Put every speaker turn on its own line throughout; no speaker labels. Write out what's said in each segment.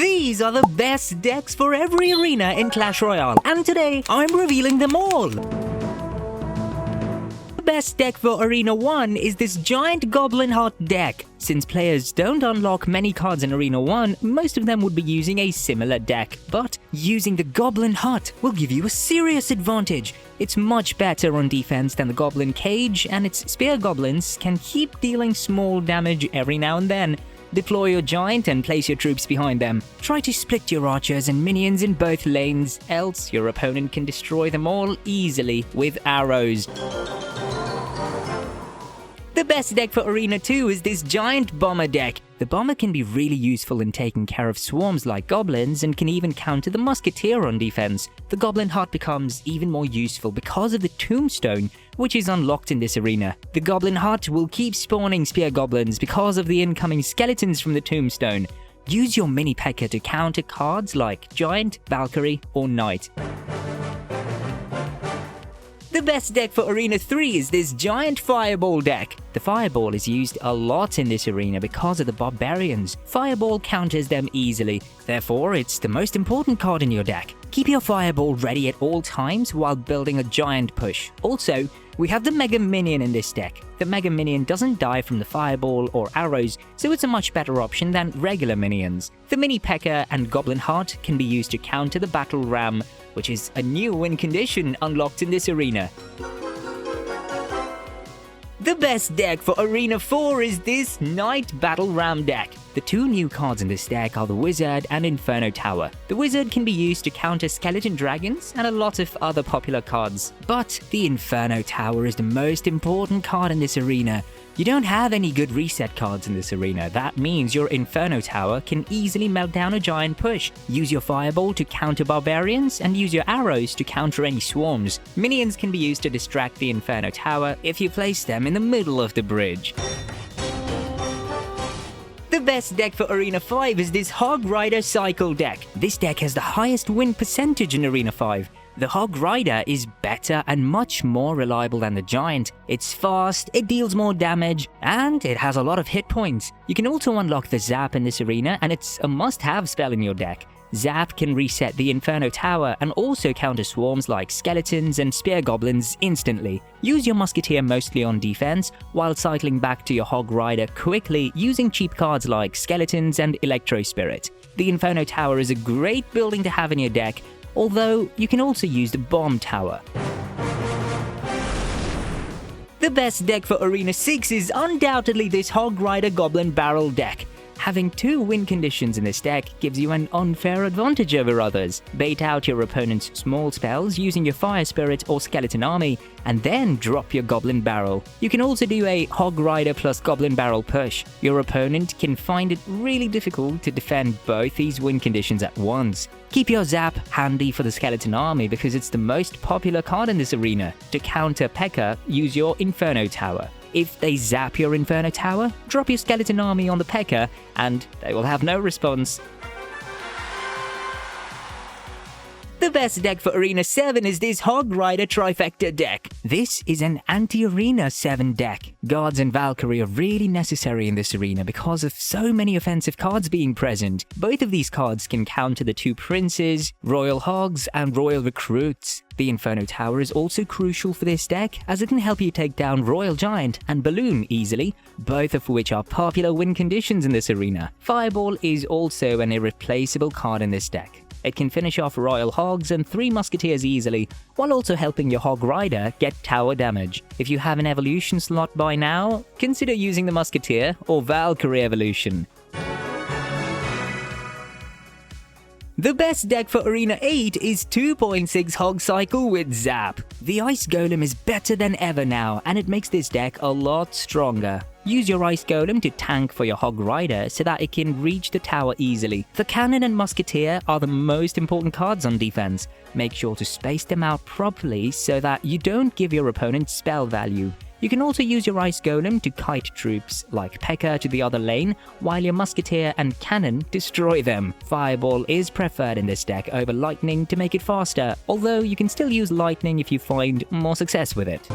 These are the best decks for every arena in Clash Royale, and today I'm revealing them all. The best deck for Arena 1 is this giant Goblin Heart deck. Since players don't unlock many cards in Arena 1, most of them would be using a similar deck. But using the Goblin Heart will give you a serious advantage. It's much better on defense than the Goblin Cage, and its Spear Goblins can keep dealing small damage every now and then. Deploy your giant and place your troops behind them. Try to split your archers and minions in both lanes, else your opponent can destroy them all easily with arrows. The best deck for Arena 2 is this giant bomber deck. The bomber can be really useful in taking care of swarms like goblins and can even counter the musketeer on defense. The Goblin Heart becomes even more useful because of the tombstone, which is unlocked in this arena. The Goblin Heart will keep spawning spear goblins because of the incoming skeletons from the tombstone. Use your mini P.E.K.K.A to counter cards like Giant, Valkyrie or Knight. The best deck for Arena 3 is this giant Fireball deck. The Fireball is used a lot in this arena because of the barbarians. Fireball counters them easily, therefore it's the most important card in your deck. Keep your Fireball ready at all times while building a giant push. Also, we have the Mega Minion in this deck. The Mega Minion doesn't die from the Fireball or arrows, so it's a much better option than regular minions. The Mini P.E.K.K.A and Goblin Heart can be used to counter the Battle Ram, which is a new win condition unlocked in this arena. The best deck for Arena 4 is this Knight Battle Ram deck. The two new cards in this deck are the Wizard and Inferno Tower. The Wizard can be used to counter Skeleton Dragons and a lot of other popular cards. But the Inferno Tower is the most important card in this arena. You don't have any good reset cards in this arena. That means your Inferno Tower can easily melt down a giant push. Use your Fireball to counter barbarians and use your arrows to counter any swarms. Minions can be used to distract the Inferno Tower if you place them in the middle of the bridge. The best deck for Arena 5 is this Hog Rider Cycle deck. This deck has the highest win percentage in Arena 5. The Hog Rider is better and much more reliable than the Giant. It's fast, it deals more damage, and it has a lot of hit points. You can also unlock the Zap in this arena, and it's a must-have spell in your deck. Zap can reset the Inferno Tower and also counter swarms like skeletons and spear goblins instantly. Use your musketeer mostly on defense, while cycling back to your Hog Rider quickly using cheap cards like skeletons and Electro Spirit. The Inferno Tower is a great building to have in your deck, although you can also use the Bomb Tower. The best deck for Arena 6 is undoubtedly this Hog Rider Goblin Barrel deck. Having two win conditions in this deck gives you an unfair advantage over others. Bait out your opponent's small spells using your Fire Spirit or Skeleton Army, and then drop your Goblin Barrel. You can also do a Hog Rider plus Goblin Barrel push. Your opponent can find it really difficult to defend both these win conditions at once. Keep your Zap handy for the Skeleton Army because it's the most popular card in this arena. To counter P.E.K.K.A, use your Inferno Tower. If they zap your Inferno Tower, drop your Skeleton Army on the P.E.K.K.A and they will have no response. The best deck for Arena 7 is this Hog Rider Trifecta deck. This is an anti-Arena 7 deck. Guards and Valkyrie are really necessary in this arena because of so many offensive cards being present. Both of these cards can counter the two Princes, Royal Hogs, and Royal Recruits. The Inferno Tower is also crucial for this deck as it can help you take down Royal Giant and Balloon easily, both of which are popular win conditions in this arena. Fireball is also an irreplaceable card in this deck. It can finish off Royal Hogs and 3 Musketeers easily, while also helping your Hog Rider get tower damage. If you have an evolution slot by now, consider using the Musketeer or Valkyrie evolution. The best deck for Arena 8 is 2.6 Hog Cycle with Zap. The Ice Golem is better than ever now, and it makes this deck a lot stronger. Use your Ice Golem to tank for your Hog Rider so that it can reach the tower easily. The Cannon and Musketeer are the most important cards on defense. Make sure to space them out properly so that you don't give your opponent spell value. You can also use your Ice Golem to kite troops like P.E.K.K.A to the other lane, while your Musketeer and Cannon destroy them. Fireball is preferred in this deck over Lightning to make it faster, although you can still use Lightning if you find more success with it.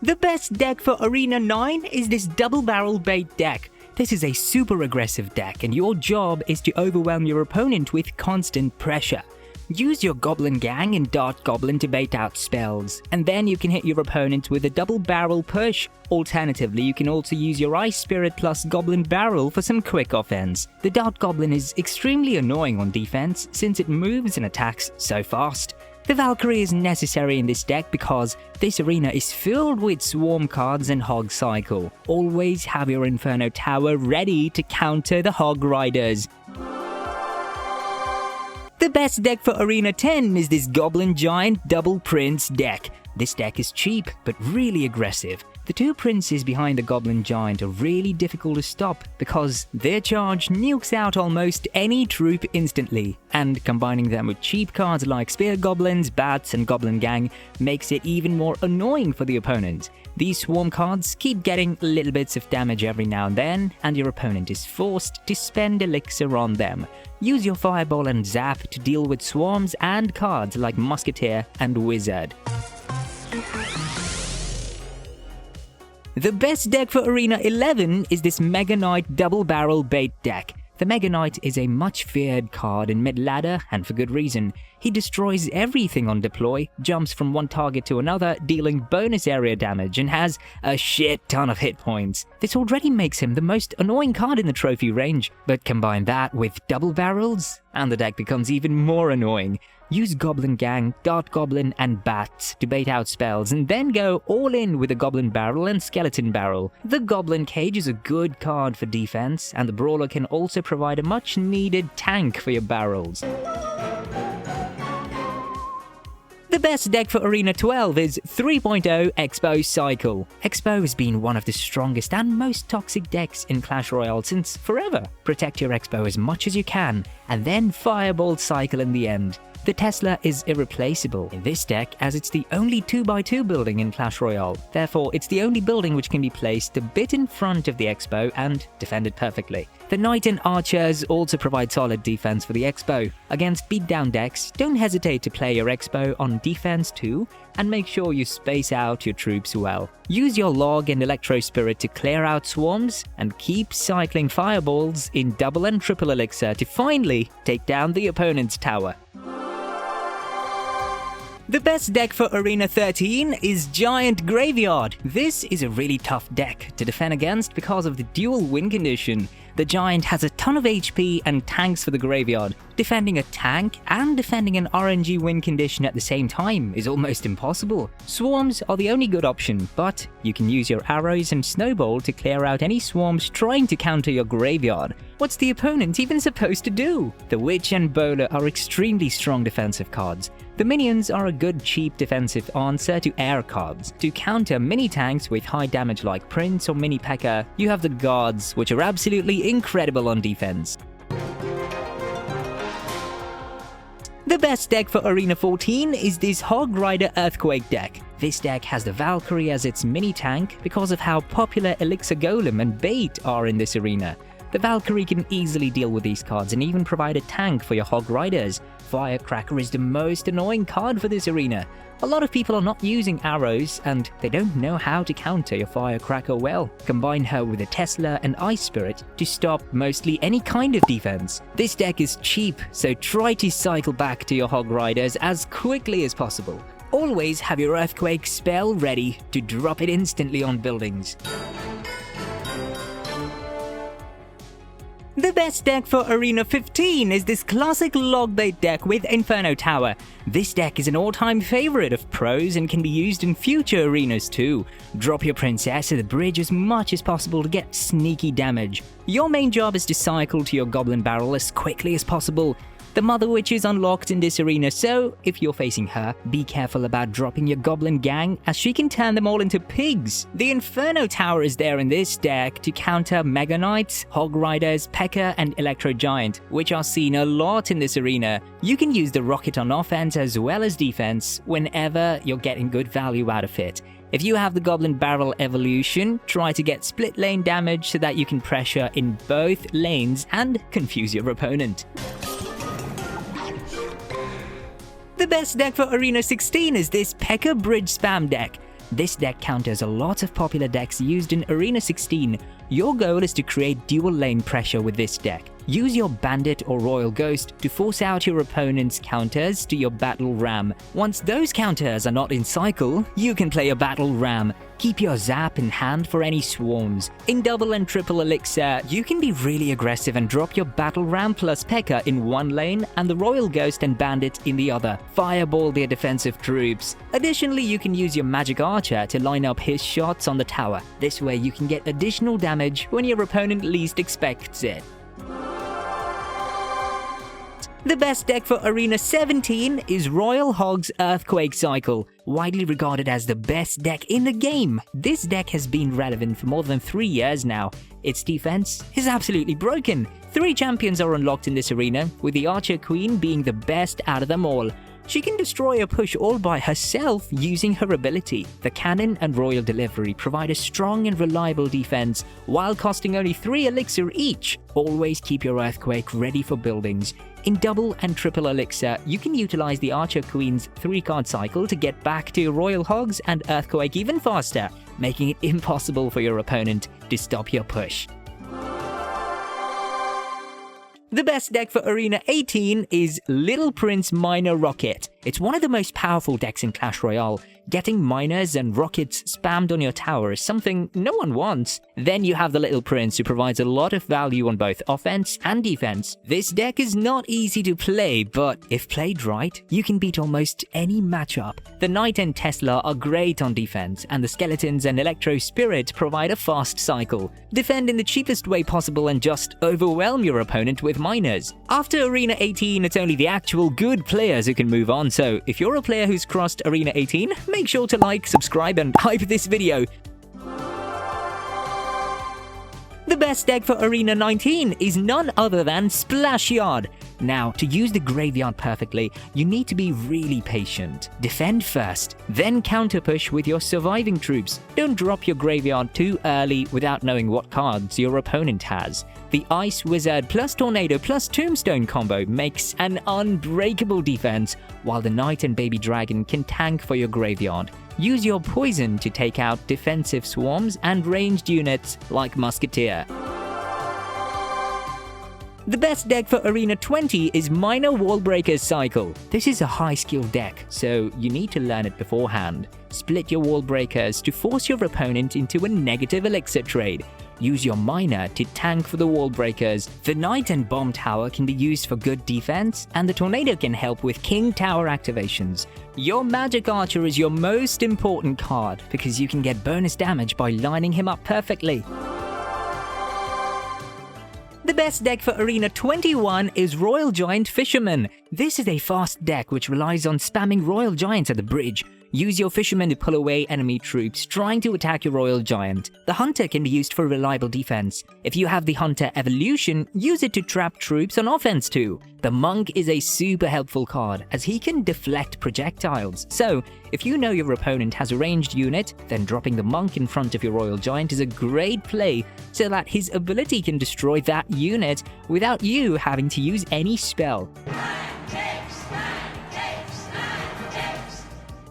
The best deck for Arena 9 is this double barrel bait deck. This is a super aggressive deck, and your job is to overwhelm your opponent with constant pressure. Use your Goblin Gang and Dart Goblin to bait out spells, and then you can hit your opponent with a double barrel push. Alternatively, you can also use your Ice Spirit plus Goblin Barrel for some quick offense. The Dart Goblin is extremely annoying on defense since it moves and attacks so fast. The Valkyrie is necessary in this deck because this arena is filled with swarm cards and Hog Cycle. Always have your Inferno Tower ready to counter the Hog Riders. The best deck for Arena 10 is this Goblin Giant Double Prince deck. This deck is cheap, but really aggressive. The two princes behind the Goblin Giant are really difficult to stop because their charge nukes out almost any troop instantly, and combining them with cheap cards like Spear Goblins, Bats, and Goblin Gang makes it even more annoying for the opponent. These swarm cards keep getting little bits of damage every now and then, and your opponent is forced to spend elixir on them. Use your Fireball and Zap to deal with swarms and cards like Musketeer and Wizard. The best deck for Arena 11 is this Mega Knight Double Barrel Bait deck. The Mega Knight is a much feared card in mid-ladder, and for good reason. He destroys everything on deploy, jumps from one target to another, dealing bonus area damage, and has a shit ton of hit points. This already makes him the most annoying card in the trophy range, but combine that with double barrels, and the deck becomes even more annoying. Use Goblin Gang, Dart Goblin, and Bats to bait out spells, and then go all in with a Goblin Barrel and Skeleton Barrel. The Goblin Cage is a good card for defense, and the Brawler can also provide a much-needed tank for your barrels. The best deck for Arena 12 is 3.0 Expo Cycle. Expo has been one of the strongest and most toxic decks in Clash Royale since forever. Protect your Expo as much as you can, and then Fireball Cycle in the end. The Tesla is irreplaceable in this deck as it's the only 2x2 building in Clash Royale. Therefore, it's the only building which can be placed a bit in front of the Expo and defended perfectly. The Knight and Archers also provide solid defense for the Expo. Against beatdown decks, don't hesitate to play your Expo on defense too, and make sure you space out your troops well. Use your Log and Electro Spirit to clear out swarms, and keep cycling fireballs in double and triple elixir to finally take down the opponent's tower. The best deck for Arena 13 is Giant Graveyard. This is a really tough deck to defend against because of the dual win condition. The Giant has a ton of HP and tanks for the Graveyard. Defending a tank and defending an RNG win condition at the same time is almost impossible. Swarms are the only good option, but you can use your arrows and snowball to clear out any swarms trying to counter your Graveyard. What's the opponent even supposed to do? The Witch and Bowler are extremely strong defensive cards. The minions are a good cheap defensive answer to air cards. To counter mini tanks with high damage like Prince or Mini P.E.K.K.A, you have the Guards, which are absolutely incredible on defense. The best deck for Arena 14 is this Hog Rider Earthquake deck. This deck has the Valkyrie as its mini tank because of how popular Elixir Golem and Bait are in this arena. The Valkyrie can easily deal with these cards and even provide a tank for your Hog Riders. Firecracker is the most annoying card for this arena. A lot of people are not using arrows and they don't know how to counter your Firecracker well. Combine her with a Tesla and Ice Spirit to stop mostly any kind of defense. This deck is cheap, so try to cycle back to your Hog Riders as quickly as possible. Always have your Earthquake spell ready to drop it instantly on buildings. The best deck for Arena 15 is this classic Logbait deck with Inferno Tower. This deck is an all-time favorite of pros and can be used in future arenas too. Drop your princess at the bridge as much as possible to get sneaky damage. Your main job is to cycle to your Goblin Barrel as quickly as possible. The Mother Witch is unlocked in this arena, so if you're facing her, be careful about dropping your Goblin Gang as she can turn them all into pigs. The Inferno Tower is there in this deck to counter Mega Knights, Hog Riders, P.E.K.K.A, and Electro Giant, which are seen a lot in this arena. You can use the Rocket on offense as well as defense whenever you're getting good value out of it. If you have the Goblin Barrel evolution, try to get split lane damage so that you can pressure in both lanes and confuse your opponent. The best deck for Arena 16 is this P.E.K.K.A Bridge Spam deck. This deck counters a lot of popular decks used in Arena 16. Your goal is to create dual lane pressure with this deck. Use your Bandit or Royal Ghost to force out your opponent's counters to your Battle Ram. Once those counters are not in cycle, you can play a Battle Ram. Keep your Zap in hand for any swarms. In double and triple elixir, you can be really aggressive and drop your Battle Ram plus P.E.K.K.A in one lane and the Royal Ghost and Bandit in the other. Fireball their defensive troops. Additionally, you can use your Magic Archer to line up his shots on the tower. This way you can get additional damage when your opponent least expects it. The best deck for Arena 17 is Royal Hog's Earthquake Cycle, widely regarded as the best deck in the game. This deck has been relevant for more than 3 years now. Its defense is absolutely broken. 3 champions are unlocked in this arena, with the Archer Queen being the best out of them all. She can destroy a push all by herself using her ability. The Cannon and Royal Delivery provide a strong and reliable defense while costing only 3 elixir each. Always keep your Earthquake ready for buildings. In double and triple elixir, you can utilize the Archer Queen's 3-card cycle to get back to Royal Hogs and Earthquake even faster, making it impossible for your opponent to stop your push. The best deck for Arena 18 is Little Prince Miner Rocket. It's one of the most powerful decks in Clash Royale. Getting miners and rockets spammed on your tower is something no one wants. Then you have the Little Prince, who provides a lot of value on both offense and defense. This deck is not easy to play, but if played right, you can beat almost any matchup. The Knight and Tesla are great on defense, and the Skeletons and Electro Spirit provide a fast cycle. Defend in the cheapest way possible and just overwhelm your opponent with miners. After Arena 18, it's only the actual good players who can move on, so if you're a player who's crossed Arena 18, make sure to like, subscribe, and hype this video. The best deck for Arena 19 is none other than Splash Yard. Now, to use the graveyard perfectly, you need to be really patient. Defend first, then counter push with your surviving troops. Don't drop your graveyard too early without knowing what cards your opponent has. The Ice Wizard plus Tornado plus Tombstone combo makes an unbreakable defense, while the Knight and Baby Dragon can tank for your graveyard. Use your Poison to take out defensive swarms and ranged units like Musketeer. The best deck for Arena 20 is Miner Wallbreaker's Cycle. This is a high skill deck, so you need to learn it beforehand. Split your wall breakers to force your opponent into a negative elixir trade. Use your Miner to tank for the wall breakers. The Knight and Bomb Tower can be used for good defense, and the Tornado can help with King Tower activations. Your Magic Archer is your most important card because you can get bonus damage by lining him up perfectly. The best deck for Arena 21 is Royal Giant Fisherman. This is a fast deck which relies on spamming Royal Giants at the bridge. Use your Fisherman to pull away enemy troops trying to attack your Royal Giant. The Hunter can be used for reliable defense. If you have the Hunter Evolution, use it to trap troops on offense too. The Monk is a super helpful card as he can deflect projectiles. So, if you know your opponent has a ranged unit, then dropping the Monk in front of your Royal Giant is a great play so that his ability can destroy that unit without you having to use any spell.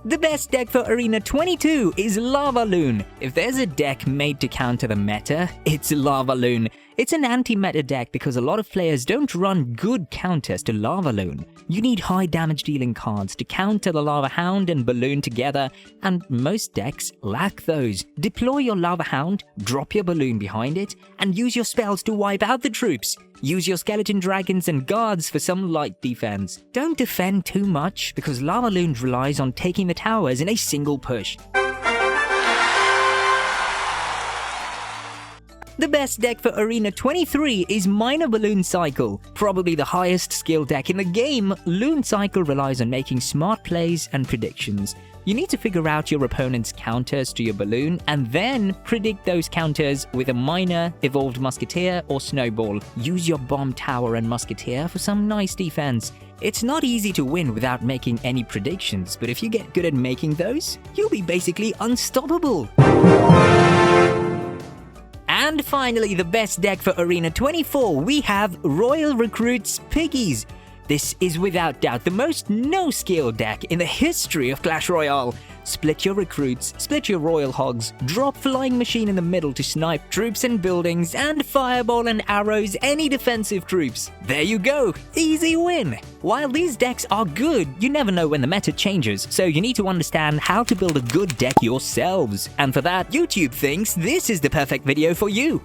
The best deck for Arena 22 is Lava Loon. If there's a deck made to counter the meta, it's Lava Loon. It's an anti-meta deck because a lot of players don't run good counters to Lava Loon. You need high damage dealing cards to counter the Lava Hound and Balloon together, and most decks lack those. Deploy your Lava Hound, drop your Balloon behind it, and use your spells to wipe out the troops. Use your Skeleton Dragons and Guards for some light defense. Don't defend too much because Lava Loon relies on taking the towers in a single push. The best deck for Arena 23 is Miner Balloon Cycle. Probably the highest skill deck in the game, Loon Cycle relies on making smart plays and predictions. You need to figure out your opponent's counters to your Balloon and then predict those counters with a Miner, Evolved Musketeer, or Snowball. Use your Bomb Tower and Musketeer for some nice defense. It's not easy to win without making any predictions, but if you get good at making those, you'll be basically unstoppable. And finally, the best deck for Arena 24, we have Royal Recruits Piggies. This is without doubt the most no-skill deck in the history of Clash Royale. split your recruits, split your royal hogs, drop flying machine in the middle to snipe troops and buildings, and fireball and arrows any defensive troops. There you go, easy win! While these decks are good, you never know when the meta changes, so you need to understand how to build a good deck yourselves. And for that, YouTube thinks this is the perfect video for you.